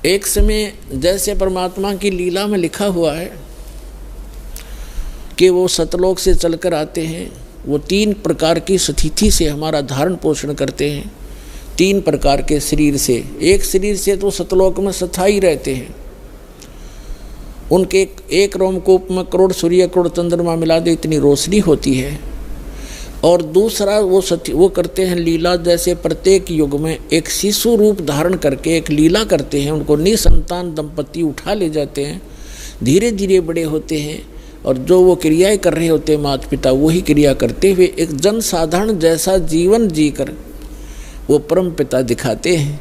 एक समय जैसे परमात्मा की लीला में लिखा हुआ है कि वो सतलोक से चलकर आते हैं, वो 3 प्रकार की स्थिति से हमारा धारण पोषण करते हैं, 3 प्रकार के शरीर से। एक शरीर से तो सतलोक में स्थायी रहते हैं, उनके एक रोमकूप में करोड़ सूर्य करोड़ चंद्रमा मिला दे इतनी रोशनी होती है। और दूसरा वो करते हैं लीला, जैसे प्रत्येक युग में एक शिशु रूप धारण करके एक लीला करते हैं, उनको निसंतान दंपति उठा ले जाते हैं, धीरे धीरे बड़े होते हैं और जो वो क्रियाएं कर रहे होते हैं माता पिता वही क्रिया करते हुए एक जन साधारण जैसा जीवन जीकर वो परम पिता दिखाते हैं,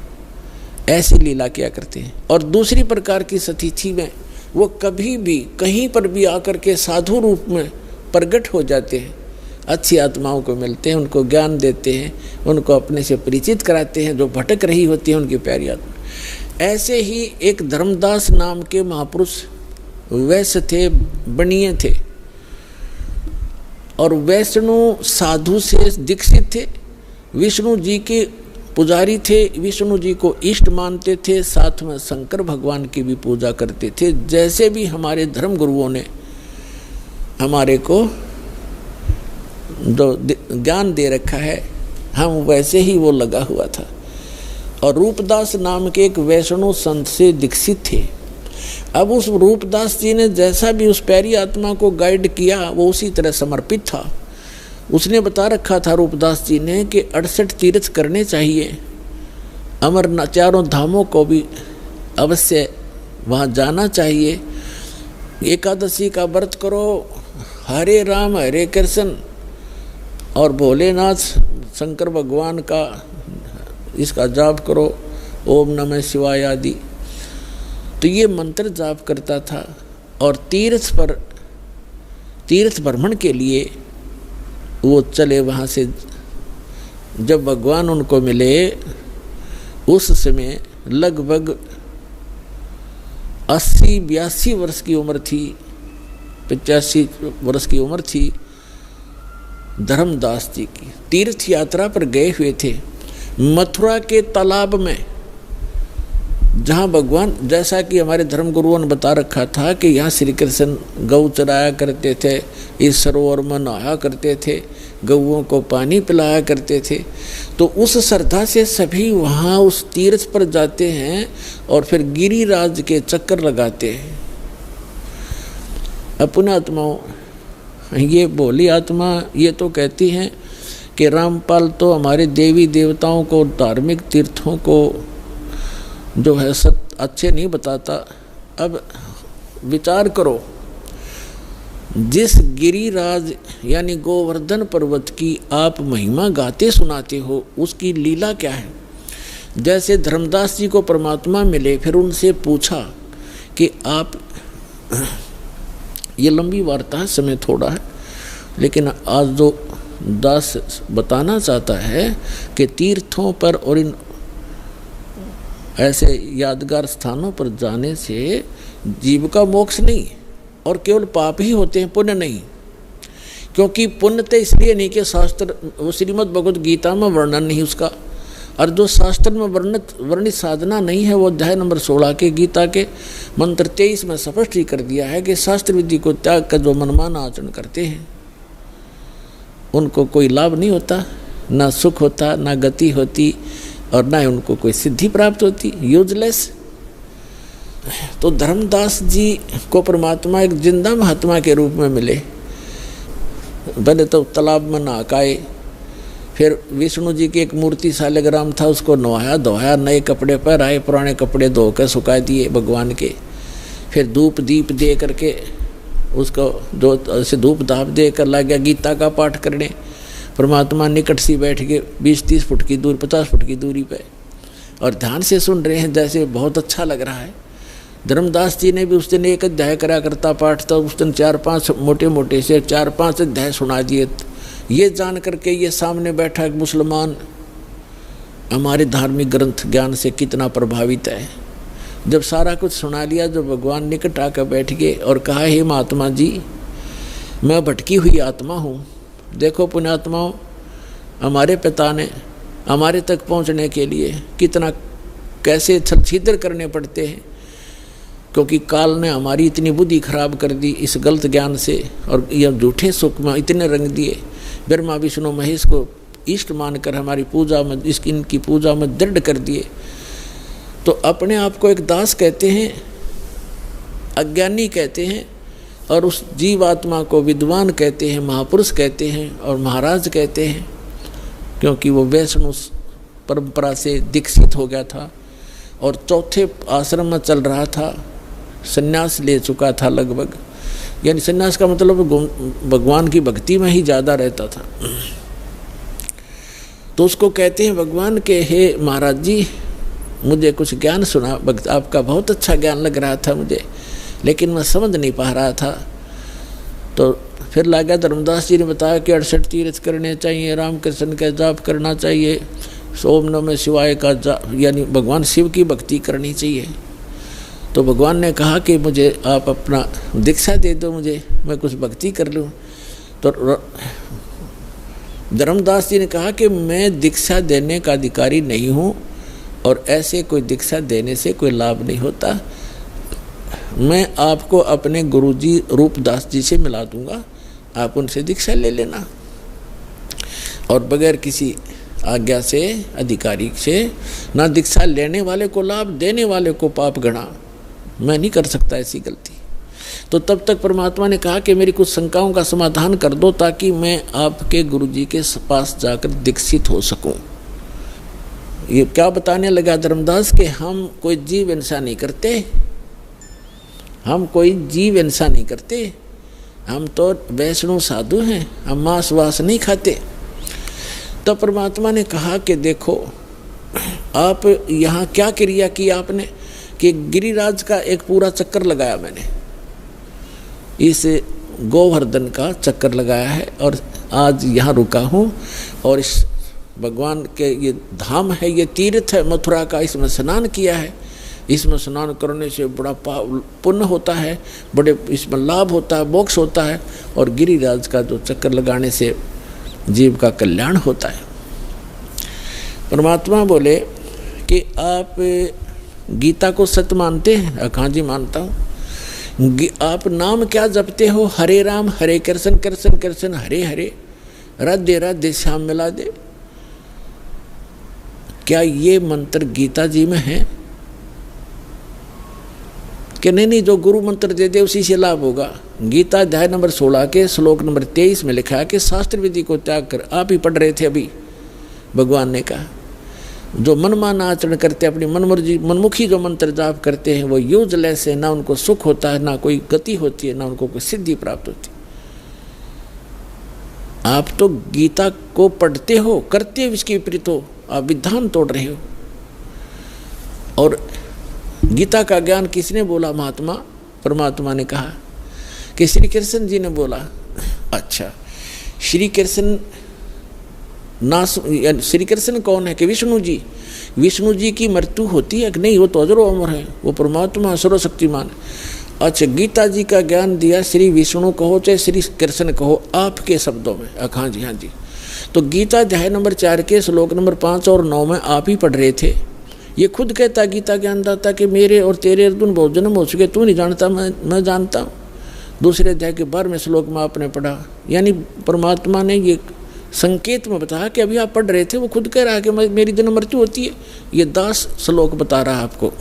ऐसी लीला किया करते हैं। और दूसरी प्रकार की स्थिति में वो कभी भी कहीं पर भी आकर के साधु रूप में प्रकट हो जाते हैं, अच्छी आत्माओं को मिलते हैं, उनको ज्ञान देते हैं, उनको अपने से परिचित कराते हैं, जो भटक रही होती है उनकी प्यारी आत्मा। ऐसे ही एक धर्मदास नाम के महापुरुष वैश्य थे, बनिए थे और वैष्णु साधु से दीक्षित थे, विष्णु जी के पुजारी थे, विष्णु जी को इष्ट मानते थे, साथ में शंकर भगवान की भी पूजा करते थे। जैसे भी हमारे धर्म गुरुओं ने हमारे को जो ज्ञान दे रखा है हम वैसे ही वो लगा हुआ था। और रूपदास नाम के एक वैष्णव संत से दीक्षित थे। अब उस रूपदास जी ने जैसा भी उस प्यारी आत्मा को गाइड किया वो उसी तरह समर्पित था। उसने बता रखा था रूपदास जी ने कि 68 तीर्थ करने चाहिए, अमरनाथ चारों धामों को भी अवश्य वहाँ जाना चाहिए, एकादशी का व्रत करो, हरे राम हरे कृष्ण और भोलेनाथ शंकर भगवान का इसका जाप करो, ओम नमः शिवाय आदि। तो ये मंत्र जाप करता था। और तीर्थ भ्रमण के लिए वो चले वहाँ से। जब भगवान उनको मिले उस समय लगभग 80-82 वर्ष की उम्र थी, 85 वर्ष की उम्र थी धर्मदास जी की। तीर्थ यात्रा पर गए हुए थे मथुरा के तालाब में, जहाँ भगवान, जैसा कि हमारे धर्म गुरुओं ने बता रखा था कि यहाँ श्री कृष्ण गौ चराया करते थे, इस सरोवर में नहाया करते थे, गौओं को पानी पिलाया करते थे। तो उस श्रद्धा से सभी वहाँ उस तीर्थ पर जाते हैं और फिर गिरिराज के चक्कर लगाते हैं। अपने आत्माओं, ये भोली आत्मा ये तो कहती हैं कि रामपाल तो हमारे देवी देवताओं को, धार्मिक तीर्थों को जो है सब अच्छे नहीं बताता। अब विचार करो, जिस गिरिराज यानी गोवर्धन पर्वत की आप महिमा गाते सुनाते हो उसकी लीला क्या है। जैसे धर्मदास जी को परमात्मा मिले, फिर उनसे पूछा कि आप, ये लंबी वार्ता है, समय थोड़ा है, लेकिन आज जो दास बताना चाहता है कि तीर्थों पर और इन ऐसे यादगार स्थानों पर जाने से जीव का मोक्ष नहीं और केवल पाप ही होते हैं, पुण्य नहीं। क्योंकि पुण्य तो इसलिए नहीं कि शास्त्र, वो श्रीमद् भगवद गीता में वर्णन नहीं उसका, और जो शास्त्र में वर्णित साधना नहीं है वो अध्याय नंबर 16 के गीता के मंत्र 23 में स्पष्ट ही कर दिया है कि शास्त्र विधि को त्याग कर जो मनमाना आचरण करते हैं उनको कोई लाभ नहीं होता, ना सुख होता, ना गति होती और ना ही उनको कोई सिद्धि प्राप्त होती, यूजलेस। तो धर्मदास जी को परमात्मा एक जिंदा महात्मा के रूप में मिले। पहले तो तालाब में नहाए, फिर विष्णु जी की एक मूर्ति शालिग्राम था, उसको नहाया धोया, नए कपड़े पहनाए, पुराने कपड़े धोकर सुखा दिए भगवान के। फिर धूप दीप दे करके उसको जो ऐसे धूप धाप दे कर लग गया गीता का पाठ करने। परमात्मा निकट से बैठ के 20-30 फुट की दूरी, 50 फुट की दूरी पे, और ध्यान से सुन रहे हैं, जैसे बहुत अच्छा लग रहा है। धर्मदास जी ने भी उस दिन एक अध्याय करा करता पाठ था, उस दिन 4-5 मोटे से 4-5 अध्याय सुना दिए। ये जान करके ये सामने बैठा एक मुसलमान हमारे धार्मिक ग्रंथ ज्ञान से कितना प्रभावित है। जब सारा कुछ सुना लिया, जब भगवान निकट आकर बैठ गए और कहा, हे महात्मा जी, मैं भटकी हुई आत्मा हूँ। देखो पुण्यात्माओं, हमारे पिता ने हमारे तक पहुँचने के लिए कितना कैसे छल-छीदर करने पड़ते हैं, क्योंकि काल ने हमारी इतनी बुद्धि खराब कर दी इस गलत ज्ञान से, और यह झूठे सुख में इतने रंग दिए। ब्रह्मा विष्णु महेश को इष्ट मानकर हमारी पूजा में, इनकी पूजा में दृढ़ कर दिए। तो अपने आप को एक दास कहते हैं, अज्ञानी कहते हैं, और उस जीवात्मा को विद्वान कहते हैं, महापुरुष कहते हैं और महाराज कहते हैं, क्योंकि वो वैष्णव परंपरा से दीक्षित हो गया था और चौथे आश्रम में चल रहा था, संन्यास ले चुका था लगभग, यानी संन्यास का मतलब भगवान की भक्ति में ही ज़्यादा रहता था। तो उसको कहते हैं भगवान के, हे महाराज जी मुझे कुछ ज्ञान सुना, भक्त आपका बहुत अच्छा ज्ञान लग रहा था मुझे, लेकिन मैं समझ नहीं पा रहा था। तो फिर लगा धर्मदास जी ने बताया कि 68 तीर्थ करने चाहिए, रामकृष्ण का जाप करना चाहिए, ओम नमः शिवाय का जाप, यानी भगवान शिव की भक्ति करनी चाहिए। तो भगवान ने कहा कि मुझे आप अपना दीक्षा दे दो, मुझे मैं कुछ भक्ति कर लूँ। तो धर्मदास जी ने कहा कि मैं दीक्षा देने का अधिकारी नहीं हूँ और ऐसे कोई दीक्षा देने से कोई लाभ नहीं होता, मैं आपको अपने गुरुजी रूपदास जी से मिला दूंगा, आप उनसे दीक्षा ले लेना। और बगैर किसी आज्ञा से, अधिकारी से, ना दीक्षा लेने वाले को लाभ, देने वाले को पाप गणा, मैं नहीं कर सकता ऐसी गलती। तो तब तक परमात्मा ने कहा कि मेरी कुछ शंकाओं का समाधान कर दो ताकि मैं आपके गुरुजी के पास जाकर दीक्षित हो सकूं। ये क्या बताने लगा धर्मदास कि हम कोई जीव हिंसा नहीं करते, हम कोई जीव हिंसा नहीं करते, हम तो वैष्णव साधु हैं, हम मांस वास नहीं खाते। तो परमात्मा ने कहा कि देखो आप यहाँ क्या क्रिया की आपने, कि गिरिराज का एक पूरा चक्कर लगाया मैंने, इस गोवर्धन का चक्कर लगाया है और आज यहाँ रुका हूँ। और इस भगवान के ये धाम है, ये तीर्थ है मथुरा का, इसमें स्नान किया है। इसमें स्नान करने से बड़ा पुण्य होता है, बड़े इसमें लाभ होता है, मोक्ष होता है, और गिरिराज का जो चक्कर लगाने से जीव का कल्याण होता है। परमात्मा बोले कि आप गीता को सत्य मानते हैं? हाँ जी मानता हूँ। आप नाम क्या जपते हो? हरे राम हरे कृष्ण कृष्ण कृष्ण हरे हरे, राधे राधे श्याम मिला दे। क्या ये मंत्र गीता जी में है? कि नहीं, जो गुरु मंत्र दे दे उसी से लाभ होगा। गीता अध्याय नंबर 16 के श्लोक नंबर 23 में लिखा है कि शास्त्र विधि को त्याग कर, आप ही पढ़ रहे थे अभी, भगवान ने कहा जो मनमाना आचरण करते, अपनी मनमुखी जो मंत्र जाप करते हैं वो यूजलेस है, ना उनको सुख होता है, ना कोई गति होती है, ना उनको कोई सिद्धि प्राप्त होती। आप तो गीता को पढ़ते हो, करते हो इसके विपरीत हो, आप विधान तोड़ रहे हो। और गीता का ज्ञान किसने बोला? महात्मा परमात्मा ने कहा कि श्री कृष्ण जी ने बोला। अच्छा, श्री कृष्ण श्री कृष्ण कौन है? कि विष्णु जी। विष्णु जी की मृत्यु होती है कि नहीं? वो तो अजरो अमर है, वो परमात्मा सर्वशक्तिमान। अच्छा, गीता जी का ज्ञान दिया, श्री विष्णु कहो चाहे श्री कृष्ण कहो, आपके शब्दों में। हाँ जी, हाँ जी। तो गीता अध्याय नंबर 4 के श्लोक नंबर 5 और 9 में आप ही पढ़ रहे थे। ये खुद कहता गीता ज्ञानदाता कि मेरे और तेरे अर्जुन बहुत जन्म हो चुके, तू नहीं जानता, मैं जानता हूँ। दूसरे अध्याय के 12वें श्लोक में आपने पढ़ा, यानी परमात्मा ने ये संकेत में बताया कि अभी आप पढ़ रहे थे, वो खुद कह रहा है कि मेरी जन्म मृत्यु होती है। ये 10 श्लोक बता रहा है आपको।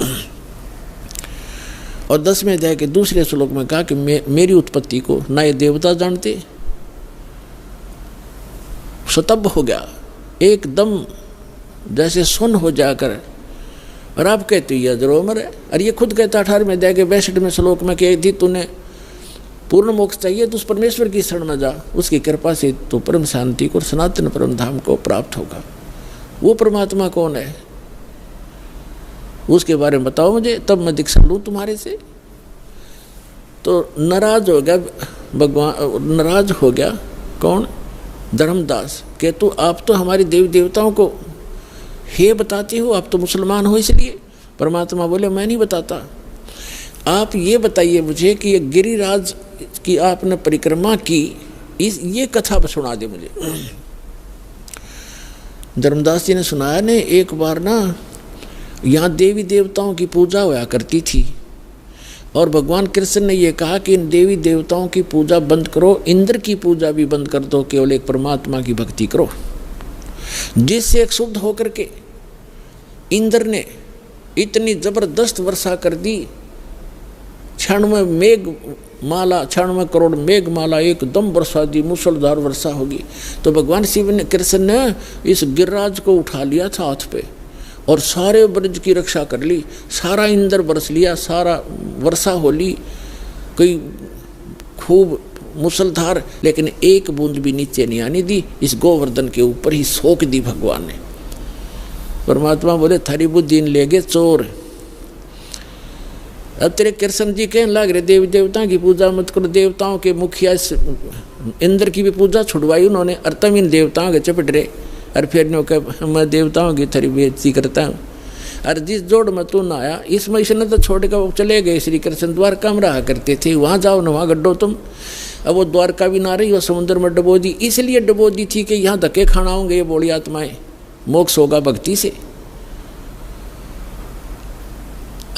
और 10वें अध्याय के दूसरे श्लोक में कहा कि मेरी उत्पत्ति को ना ये देवता जानते। सतब हो गया एकदम, जैसे सुन हो जाकर, और आप कहते ये अजरो अमर है। और ये खुद कहता 18वें अध्याय के 62वें श्लोक में कि यदि तूने पूर्ण मोक्ष चाहिए तो उस परमेश्वर की शरण में जा, उसकी कृपा से तो परम शांति को, सनातन परम धाम को प्राप्त होगा। वो परमात्मा कौन है उसके बारे में बताओ मुझे, तब मैं दीक्षा लूँ तुम्हारे से। तो नाराज हो गया भगवान, नाराज हो गया कौन? धर्मदास। कि तू आप तो हमारे देवी देवताओं को हे बताते हो, आप तो मुसलमान हो इसलिए। परमात्मा बोले मैं नहीं बताता, आप ये बताइए मुझे कि ये गिरिराज की आपने परिक्रमा की, ये कथा सुना दे मुझे। धर्मदास जी ने सुनाया ने, एक बार ना यहाँ देवी देवताओं की पूजा होया करती थी और भगवान कृष्ण ने ये कहा कि इन देवी देवताओं की पूजा बंद करो, इंद्र की पूजा भी बंद कर दो, केवल एक परमात्मा की भक्ति करो। जिससे एक शुद्ध होकर के इंद्र ने इतनी जबरदस्त वर्षा कर दी, 96 मेघ माला, 96 करोड़ मेघ माला एकदम वर्षा दी, मूसलधार वर्षा होगी। तो भगवान शिव ने, कृष्ण ने इस गिरिराज को उठा लिया था हाथ पे और सारे ब्रज की रक्षा कर ली, सारा इंद्र बरस लिया, सारा वर्षा हो ली, कोई खूब मुसलधार, लेकिन एक बूंद भी नीचे नहीं आने दी। इस गोवर्धन के ऊपर ही सोख दी भगवान ने। परमात्मा बोले थारी बुद्धि ले गए चोर। अब तेरे कृष्ण जी कहने लग रहे देवी देवताओं की पूजा मत करो, देवताओं के मुखिया इंद्र की भी पूजा छुड़वाई उन्होंने, और तब इन देवताओं के चपट रहे। और फिर मैं देवताओं की थारी बेइज्जती करता हूँ। और जिस जोड़ में तू ना आया, इस महीने ने तो छोड़ कर चले गए। श्री कृष्ण द्वारका में रहा करते थे, वहाँ जाओ न वहाँ गड्ढो तुम। अब वो द्वारका भी ना रही, वो समुद्र में डबो दी, इसलिए डबो दी थी कि यहाँ धक्के खाना होंगे ये बोली आत्माएं, मोक्ष होगा भक्ति से।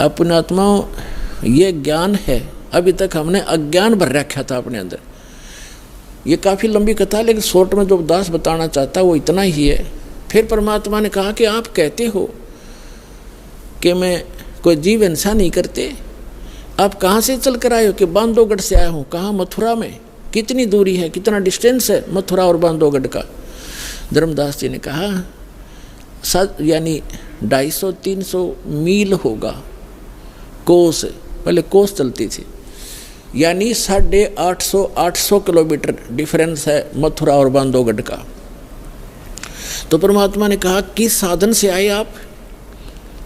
अपने आत्माओं ये ज्ञान है, अभी तक हमने अज्ञान भर रखा था अपने अंदर। ये काफ़ी लंबी कथा, लेकिन शॉर्ट में जो दास बताना चाहता वो इतना ही है। फिर परमात्मा ने कहा कि आप कहते हो कि मैं कोई जीव हिंसा नहीं करते, आप कहाँ से चल कर आए हो? कि बांधवगढ़ से आया हूँ। कहाँ? मथुरा में। कितनी दूरी है, कितना डिस्टेंस है मथुरा और बांधवगढ़ का? धर्मदास जी ने कहा यानी 250-300 मील होगा, कोस, पहले कोस चलती थी, यानी 850 किलोमीटर डिफरेंस है मथुरा और बांधवगढ़ का। तो परमात्मा ने कहा किस साधन से आए आप?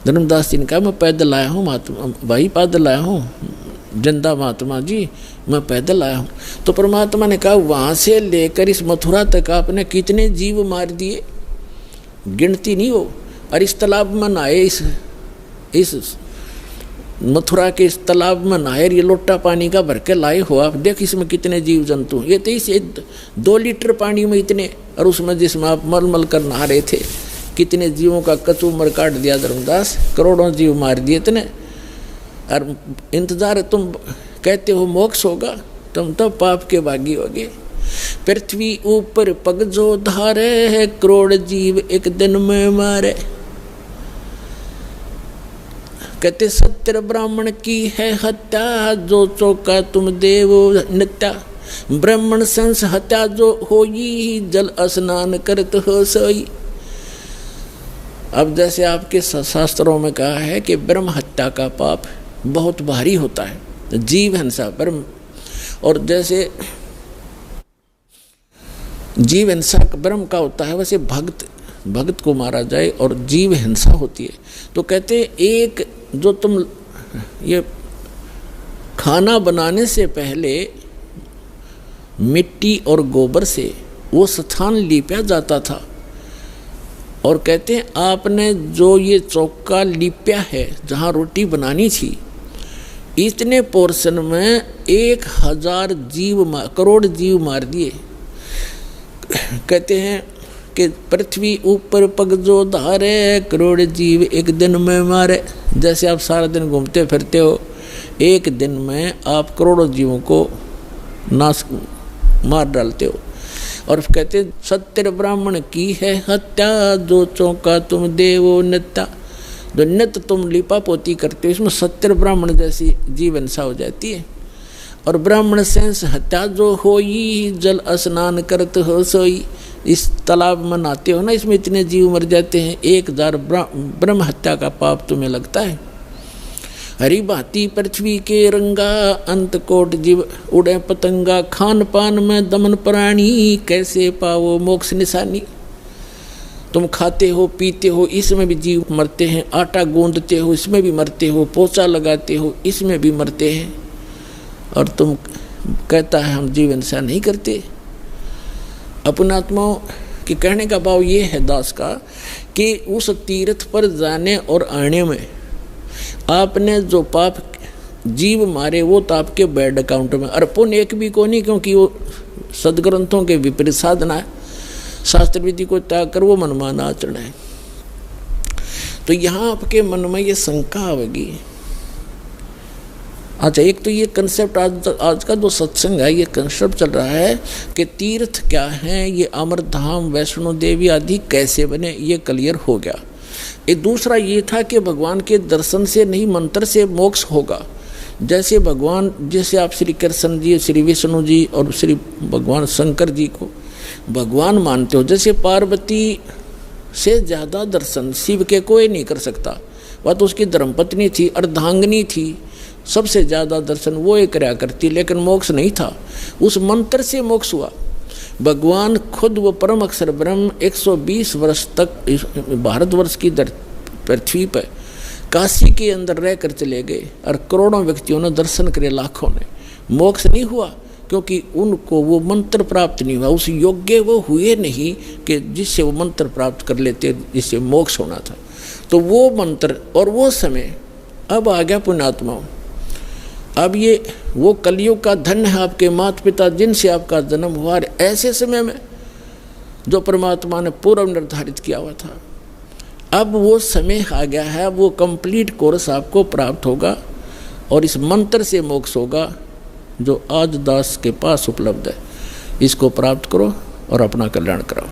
धर्मदास जी ने कहा मैं पैदल आया हूँ महात्मा भाई, पैदल आया हूँ जिंदा महात्मा जी, मैं पैदल आया हूँ। तो परमात्मा ने कहा वहाँ से लेकर इस मथुरा तक आपने कितने जीव मार दिए, गिनती नहीं हो। और इस तालाब में नहाए, इस मथुरा के इस तालाब में नहाए, ये लोटा पानी का भर के लाए हो आप, देख इसमें कितने जीव जंतु। ये तो इस 2 लीटर पानी में इतने, और उसमें जिसमें आप मल कर नहा रहे थे, कितने जीवों का कचूमर काट दिया धर्मदास, करोड़ों जीव मार दिए इतने। और इंतजार तुम कहते हो मोक्ष होगा, तुम तो पाप के भागी होगे। पृथ्वी ऊपर पग जो धारे है, करोड़ जीव एक दिन में मारे। कहते 70 ब्राह्मण की है हत्या, जो चौका तुम देवो नित्या। ब्राह्मण संस हत्या जो होई, जल स्नान करत हो सोई। अब जैसे आपके शास्त्रों में कहा है कि ब्रह्म हत्या का पाप बहुत भारी होता है, जीव हिंसा ब्रह्म, और जैसे जीव हिंसा ब्रह्म का होता है, वैसे भक्त को मारा जाए और जीव हिंसा होती है। तो कहते एक जो तुम ये खाना बनाने से पहले मिट्टी और गोबर से वो स्थान लीपा जाता था, और कहते हैं आपने जो ये चौका लीपा है जहाँ रोटी बनानी थी, इतने पोर्शन में 1000 करोड़ जीव मार दिए। कहते हैं कि पृथ्वी ऊपर पग जो धारे, करोड़ जीव एक दिन में मारे। जैसे आप सारा दिन घूमते फिरते हो, एक दिन में आप करोड़ों जीवों को नाश मार डालते हो। और कहते 70 ब्राह्मण की है हत्या, जो चौका तुम देवो नित्या। जो नित्य तुम लिपा पोती करते हो, इसमें 70 ब्राह्मण जैसी जीव हिंसा हो जाती है। और ब्राह्मण सेंस हत्या जो होई, जल स्नान करत हो सोई। इस तालाब में नहाते हो ना, इसमें इतने जीव मर जाते हैं, 1000 ब्रह्म हत्या का पाप तुम्हें लगता है। हरी भांति पृथ्वी के रंगा, अंत कोट जीव उड़े पतंगा। खान पान में दमन प्राणी, कैसे पाओ मोक्ष निशानी। तुम खाते हो पीते हो, इसमें भी जीव मरते हैं। आटा गूंदते हो, इसमें भी मरते हो। पोछा लगाते हो, इसमें भी मरते हैं। और तुम कहता है हम जीव हिंसा नहीं करते। अपने आत्माओं के कहने का भाव ये है दास का कि उस तीर्थ पर जाने और आने में आपने जो पाप जीव मारे वो तो आपके बैड अकाउंट में, और पुण्य एक भी को नहीं, क्योंकि वो सदग्रंथों के विपरीत साधना है। शास्त्र विधि को त्याग कर वो मनमाना आचरण है। तो तो यहाँ आपके मन में ये शंका आवेगी। अच्छा, एक तो ये कंसेप्ट आज का जो सत्संग है, ये कंसेप्ट चल रहा है कि तीर्थ क्या है, ये अमरधाम वैष्णो देवी आदि कैसे बने, ये क्लियर हो गया। एक दूसरा ये था कि भगवान के दर्शन से नहीं मंत्र से मोक्ष होगा। जैसे भगवान, जैसे आप श्री कृष्ण जी, श्री विष्णु जी और श्री भगवान शंकर जी को भगवान मानते हो, जैसे पार्वती से ज़्यादा दर्शन शिव के कोई नहीं कर सकता। वह तो उसकी धर्मपत्नी थी, अर्धांगिनी थी, सबसे ज़्यादा दर्शन वो एक कराया करती, लेकिन मोक्ष नहीं था। उस मंत्र से मोक्ष हुआ। भगवान खुद वो परम अक्षर ब्रह्म 120 वर्ष तक भारतवर्ष की पृथ्वी पर काशी के अंदर रह कर चले गए और करोड़ों व्यक्तियों ने दर्शन करे, लाखों ने। मोक्ष नहीं हुआ क्योंकि उनको वो मंत्र प्राप्त नहीं हुआ, उस योग्य वो हुए नहीं कि जिससे वो मंत्र प्राप्त कर लेते, जिससे मोक्ष होना था। तो वो मंत्र और वो समय अब आ गया पुण्यात्माओं। अब ये वो कलयुग का धन है आपके माता पिता जिनसे आपका जन्म हुआ, ऐसे समय में जो परमात्मा ने पूर्व निर्धारित किया हुआ था। अब वो समय आ गया है, वो कंप्लीट कोर्स आपको प्राप्त होगा और इस मंत्र से मोक्ष होगा जो आज दास के पास उपलब्ध है। इसको प्राप्त करो और अपना कल्याण कराओ।